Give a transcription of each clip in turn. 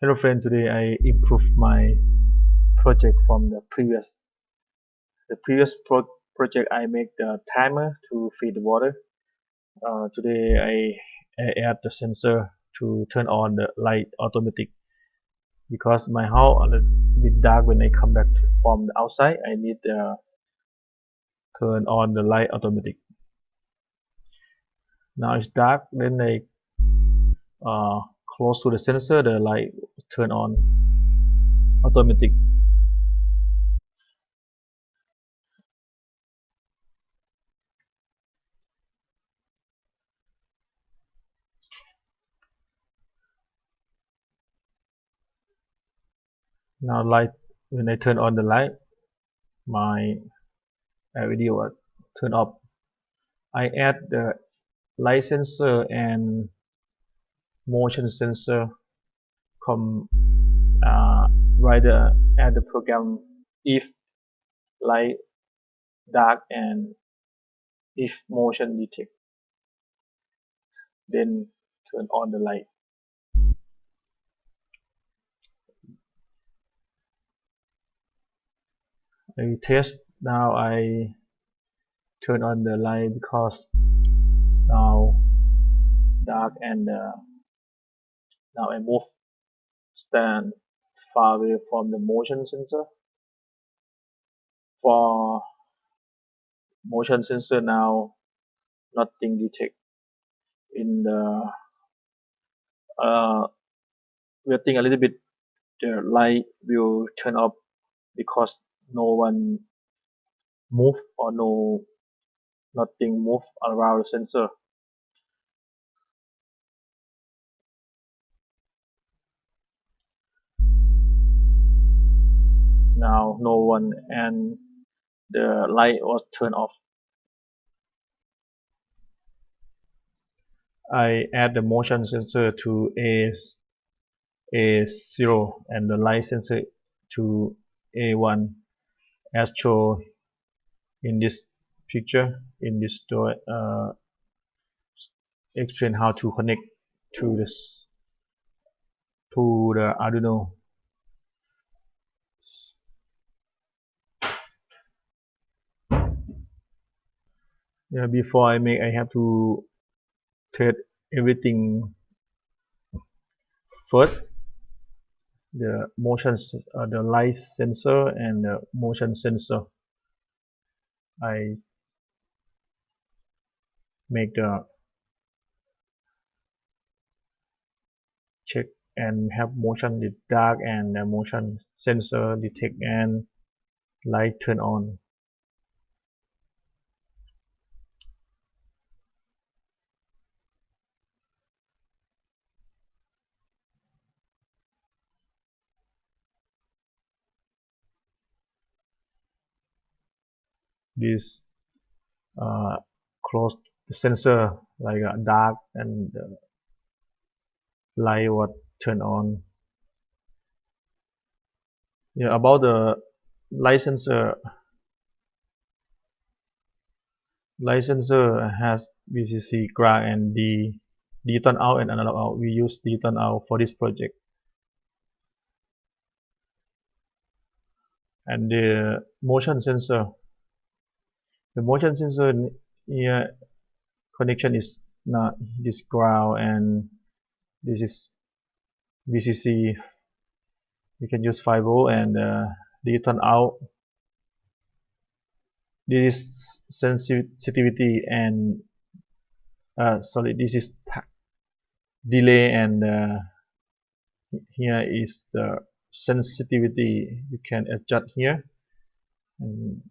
Hello friend, today I improved my project from the previous project. I make the timer to feed the water. Today I add the sensor to turn on the light automatic because my house a little bit dark when I come back from the outside. I need turn on the light automatic. Now it's dark, then I uh, close to the sensor, the light turn on automatic. Now light when I turn on the light, my video will turn off. I add the light sensor and motion sensor come right at the program if light dark and if motion detect, then turn on the light. I test now. I turn on the light because now dark and now I move stand far away from the motion sensor. For motion sensor now nothing detect in the waiting a little bit, the light will turn off because no one move or nothing move around the sensor. Now no one and the light was turned off. I add the motion sensor to A0 and the light sensor to A1 as shown in this picture. In this story, explain how to connect to this to the Arduino. Yeah, before I have to test everything first. The light sensor and the motion sensor. I make the check and have motion detect dark and the motion sensor detect and light turn on. This close the sensor like dark and the light was turn on. Yeah, about the licenser. Licenser has VCC, ground, and digital out and analog out. We use digital out for this project. And the motion sensor. The motion sensor here connection is not this ground and this is VCC. You can use 5V and digital out. This is sensitivity and sorry, this is delay and here is the sensitivity. You can adjust here and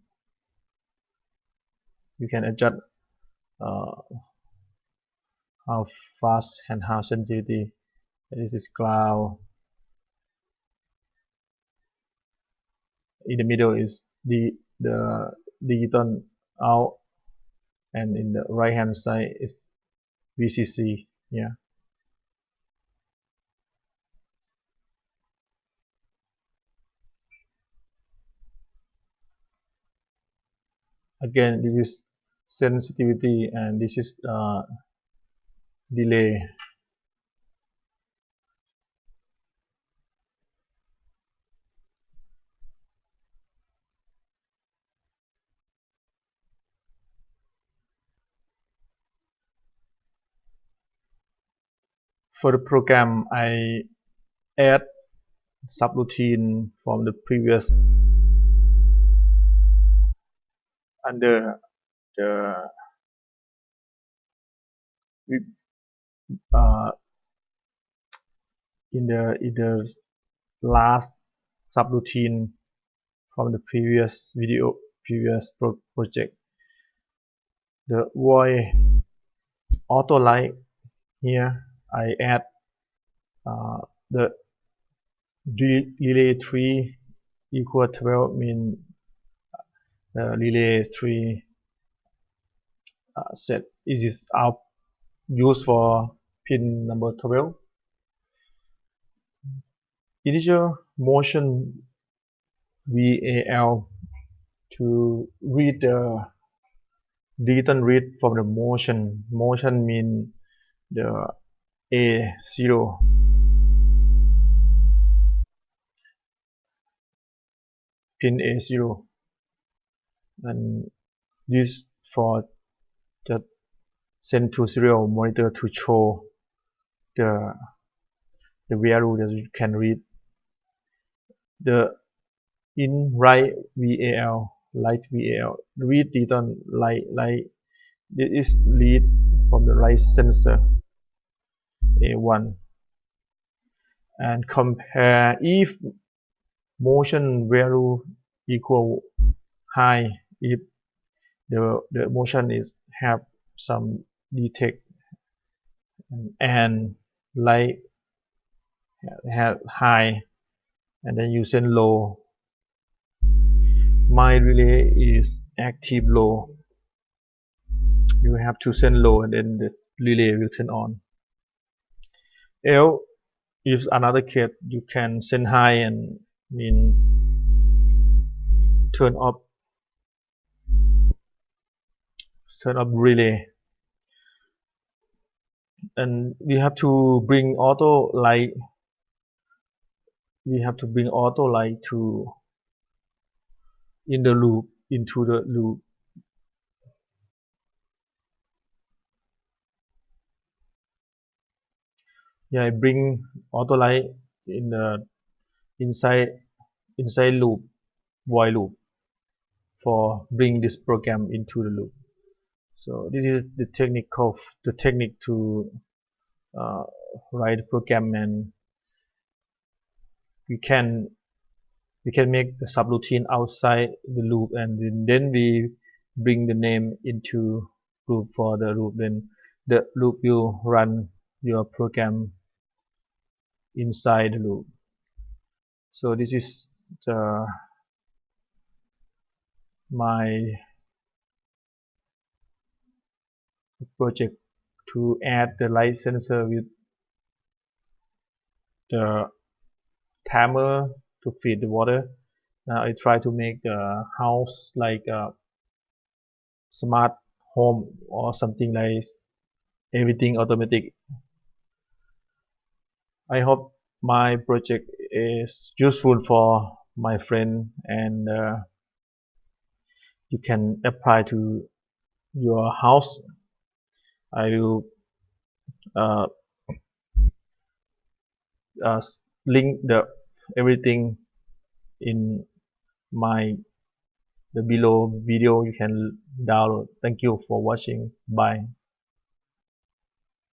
you can adjust uh, how fast and how sensitivity. This is cloud. In the middle is the digital out and in the right hand side is VCC. Yeah, again this is sensitivity and this is delay. For the program, I add subroutine from the previous under the uh, in the last subroutine from the previous video, project. The void auto light here, I add the relay 3 equal 12 mean the relay 3 set is out used for pin number 12. Initial motion VAL to read the digital read from the motion. Motion mean the A0 pin A0, and this for the send to serial monitor to show the value that you can read. The in write VAL, light VAL, read digital light. This is read from the right sensor A1, and compare if motion value equal high, if the motion is have some detect and light have high, and then you send low. My relay is active low. You have to send low, and then the relay will turn on. Else, if another case, you can send high and mean turn off relay. And we have to bring auto light. We have to bring auto light to into the loop. Yeah, I bring auto light in the inside loop, while loop, for bring this program into the loop. So this is the technique to write the program, and we can make the subroutine outside the loop, and then we bring the name into loop for the loop. Then the loop will run your program inside the loop. So this is my project to add the light sensor with the timer to feed the water. Now I try to make the house like a smart home or something like everything automatic. I hope my project is useful for my friend, and you can apply to your house. I will uh, uh, link the everything in my the below video. You can download. Thank you for watching. Bye.